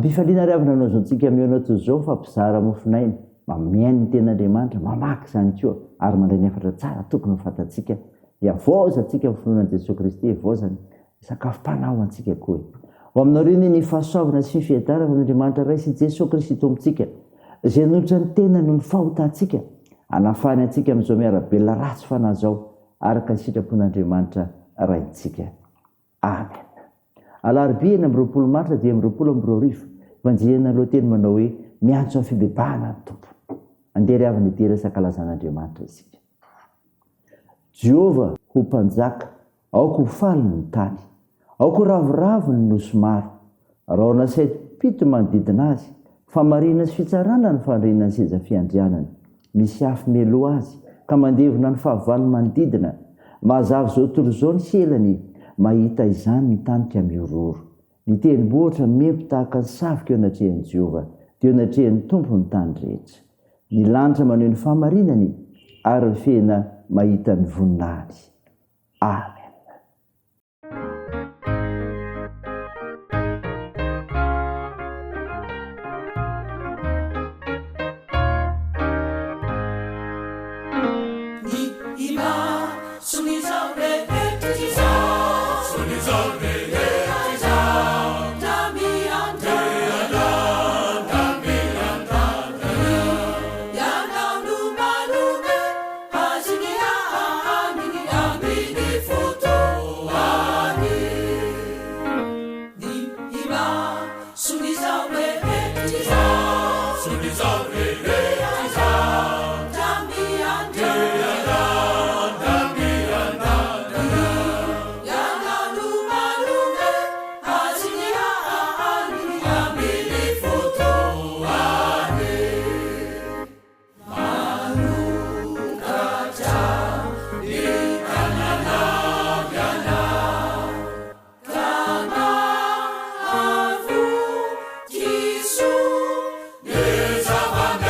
ampifaliana ry avy nanao zontsika miona toy zao fa mpizara mofinainy mamiainy ny ten'Andriamanitra mamaky zany koa ary mandray ny efatra tsara tokony ho fantatsika dia vozatsika ny finoanan' Jesosy Kristy vozany sakafom-panao antsika koa. Ho aminareo ny fahasoavana sy fifiadarana amin'Andriamanitra ray sy Jesosy Kristy tompontsika izay nolotra ny tena noho ny fahotantsika anafany antsika amin'izao miarabelona ratsy fanahy zao araka ny sitrapon'Andriamanitra raintsika. Amen. Alarobia 20 martsa 2022 evanjeliana lohateny manao hoe miantso amin'ny fibebahana ny tompo. Andeha ry avy ny dera sakalazan'Andriamanitra isika. Jehova ho mpanjaka, aoko ho faliny ny tany, aoko ho ravoravo ny nosy maro, raona saitipito manodidina azy, famarina sy fitsarana ny fandriana ny seza fiandrianany, misy afo melo azy, ka mandevona ny fahavalo manodidina, mazava zao tontolo zao ny sielany, mahita izany ny tanika miororo. Ny tendrombohitra mempo tahaka ny savoka eo anatrehan'i Jehova, dia eo anatrehan'ny tompo ny tany rehetra. Ny lanitra maneho ny fahamarinany ary ny fehina mahita ny voninahiny. Amen. Zava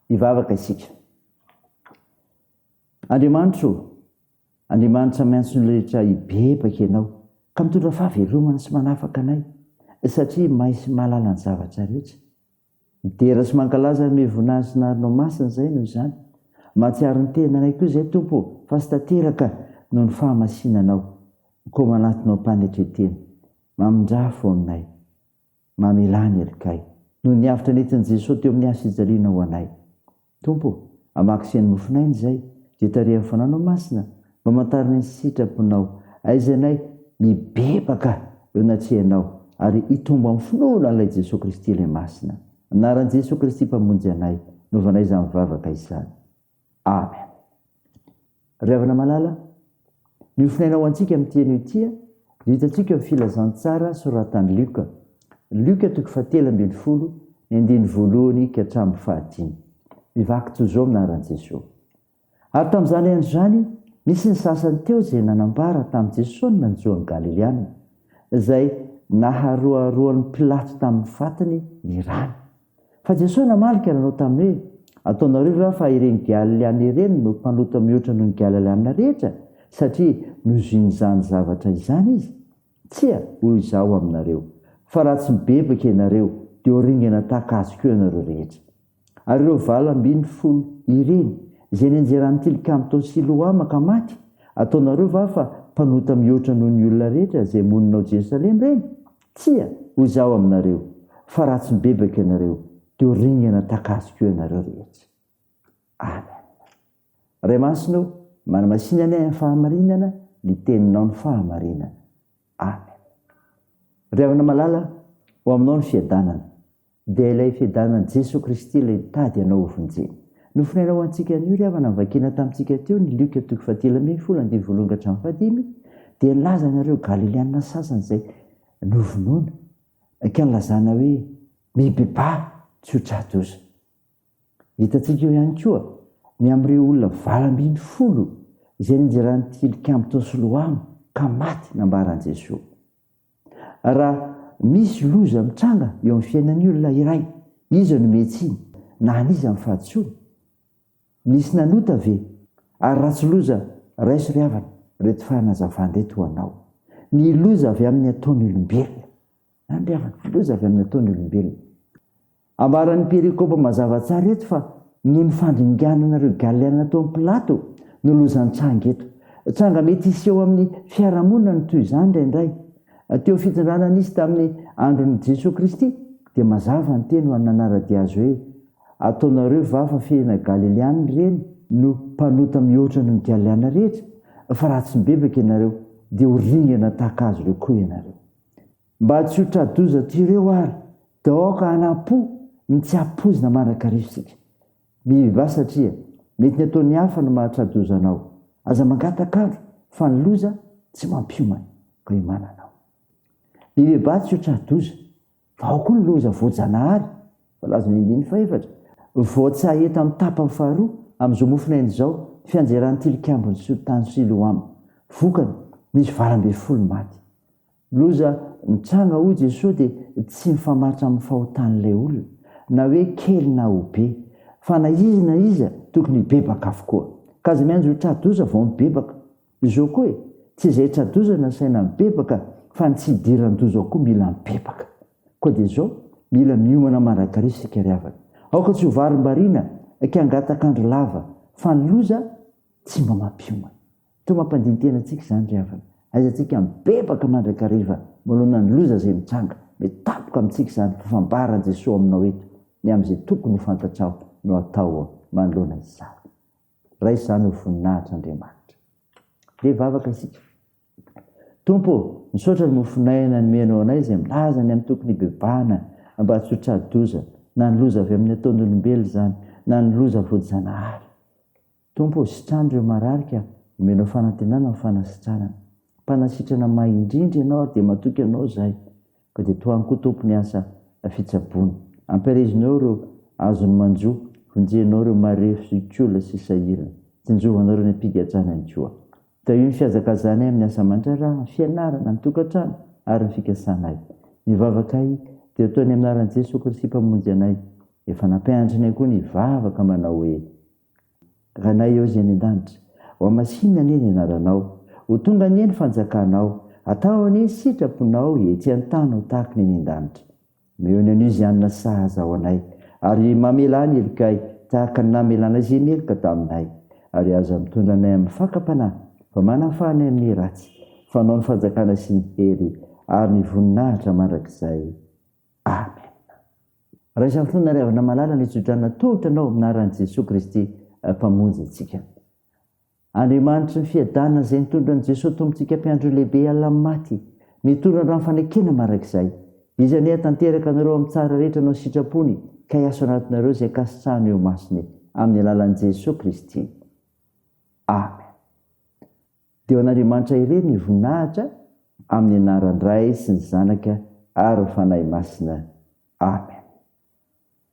Ivavaka isika. Andriamanitra miantso ny rehetra hibebaka ianao ka mitondra fahavelomana sy manafaka anay satria mahay sy mahalala ny zavatra rehetra. Midera sy mankalaza ny voninahitra naharinao masina izay noho izany. Mahatsiaro ny tenanay koa izay Tompo fa sy tanteraka noho ny fahamasinanao koa manatinao mpanetreteny. Mamindra foanay, mamelany elikay noho ny avitra nentin'i Jesosy teo amin'ny hasijaliana ho anay. Tompo, amakiseny mofinainy izay dia tarehan'ny fananao masina mba mantarina ny sitraponao aizanay mibebaka eo anatrehanao ary hitombo amin'ny finoana an'ilay Jesosy Kristy ilay masina. Anaran'i Jesosy Kristy mpamonjy anay novanay izany mivavaka izany. Amen. Ravana malala, ny ofinainao antsika amin'ny teny tia dia hitantsika amin'ny filazantsara soratan'i Luka. Luka 7:10 ny 9 ka hatramin'ny 15. Mivaky toy izao anaran'i Jesosy. Ary tamin'izany andro izany misy ny sasany teo izay nanambara tamin'i Jesosy nanjoan'ny Galileana, izay naharoaroan'ny Pilato tamin'ny fatiny ny rany. Fa Jesosy namalika nanao taminy hoe, ataonareo va fa ireny Galileana ireny no mpanota mihoatra noho ny Galileana rehetra satria nozohin'izany zavatra izany izy? Tsia, hoy izao aminareo, fa raha tsy mibebaka ianareo dia horingana tahaka azy koa ianareo rehetra. Ary ireo 70 ireny izay nianjeran'ny tilikambo tao Siloama ka maty, ataonareo va fa mpanota mihoatra noho ny olona rehetra izay moninao Jerusalema ireny? Tsia, hoy izao aminareo, fa raha tsy mibebaka ianareo dia horingana tahaka azy koa ianareo rehetra. Amen. Ray masino, manamasinana amin'ny fahamarinana, ny teninao ny fahamarinana. Amen. Ray havana malala, ho aminao ny fiadanana. Dia ilay fiadanana Jesosy Kristy ilay tady anao ho vonjeny. Nofinainao antsika an'io ry havana vakina tamintsika teo ny Luka 7:10-15 dia nilaza nareo Galileana sasany izay novonoana ka nilazana hoe mibeba tsy ho tradoza. Hitantsika eo ihany koa miam'ireo olona 70 izay nianjeran'ny tilikambo tao Siloama ka maty nambaran'i Jesosy. Raha misy loza mitranga eo amin'ny fiainan'ny olona iray, iza no mihetsiny na aniza amin'ny fahatsoana? Misy nanota ve? Ary raha tsy loza raiso ry havana, reto fahanazavana reto ho anao. Ny loza avy amin'ny ataon'ny olombelona. Ry havana, loza avy amin'ny ataon'ny olombelona. Ambaran'ny perikopa mazava tsara eto fa noho ny fandringananareo Galileana taon'i Pilato no lozany tranga eto. Tranga mety iseho amin'ny fiarahamonina ny toy izany indraindray. Teo fitondrana nisy tamin'ny andron'i Jesosy Kristy dia mazava ny teny ho an'ny anara-dia azy hoe, ataonareo va fa fehina Galileana ireny no mpanota mihoatra noho ny Galileana rehetra, fa raha tsy mibebaka ianareo dia horingana tahaka azy ireo koa ianareo. Mba tsy ho tradoza tireo ary daoka hanapo ny tsy hampozina mandrakarifisika. Mibeba satria mety ny ataon'ny hafa no mahatradozanao. Aza mangatakandro fa ny loza tsy mampiomana ka imananao. Mibeba tsy ho tradoza fa ao koa ny loza voajanahary. Valaza ny 2 voatsaheta amin'ny tapany faharoa amin'izao mofinainy izao fianjeran'ny tilikambony tany Siloama. Vokany misy 20 maty. Loza nitranga hoy Jesosy dia tsy mifamaritra amin'ny fahotan'ilay olona na hoe kely na hobe, fa na iza tokony hibebaka avokoa. Ka aza mianjo ho tradoza vao mibebaka. Izao koa tsy izay tradozana saina mibebaka fa ny tsy hidiran-doza koa mila mibebaka. Koa dia izao mila miomana mandrakariva ry havana. Aoka tsy ho varim-bariana ka hangatakandro lava, fa ny loza tsy mba mampiomana. Toa mampandiny tena antsika izany ry havana. Aizantsika mibebaka mandrakariva manoloana ny loza izay mitranga. Mitapoka amintsika izany fafambaran'i Jesosy aminao eto, ny amin'izay tokony ho fantatrao no atao manoloana izany. Raha izany ho voninahitra Andriamanitra. Dia vavaka isika. Tompo, misaotra ny mofinaina nomenao anay izay milaza ny amin'ny tokony hibebahana mba tsy ho tradoza, na ny loza avy amin'ny ataon'ny olombelona izany, na ny loza voajanahary. Tompo, sitrano ireo mararika, omenao fanantenana amin'ny fanasitrana. Mpanasitrana mahindrindry ianao ary dia matoky ianao izahay. Ka dia toany koa Tompo ny asa fitsaboana. Ampirezinao ireo azony manjo, vonjenao ireo marefo kiola sy sahirana. Tsinjovanao ireo ny ampigatrana ny koa. Tao io ny fiazakazanay amin'ny asa aman-draharaha, ny fianarana, ny tokantrano ary ny fikasanay. Mivavaka dia ataony amin'ny anaran'i Jesosy Kristy mpamonjy anay. efa nampianatra koa ny vavaka manao hoe ranay eo zay ny an-danitra ho amasinina anie ny anaranao ho tonga anie ny fanjakanao atao anie ny sitraponao etsy an-tany ho tahaka ny an-danitra mehony an'io zy anina sahaza ao anay ary mamela ny elokay tahaka ny namelana izay meloka taminay ary aza mitondra anay amin'ny fakapanahy fa manafanay amin'ny ratsy fanao ny fanjakana sy ny hery ary ny voninahitra mandrakizay amen. Raha isan'ny fotoana riavana malala ny tsodrana tohitra anao minaran'i Jesosy Kristy mpamonjy antsika. Andriamanitra ny fiadanana izay nitondra an'i Jesosy tompontsika mpiandro lehibe alina amin'ny maty mitondra ny ranofanaikena mandrakizay izy ania tanteraka anareo amin'ny tsara rehetra anao sitrapony ka hiaso anatinareo izay kasitrahany eo masony amin'ny alalan'i Jesosy Kristy. Amen. Dia an'Andriamanitra ireny ny voninahitra amin'ny anaran'ny Ray sy ny Zanaka ary ny Fanahy Masina. Amen.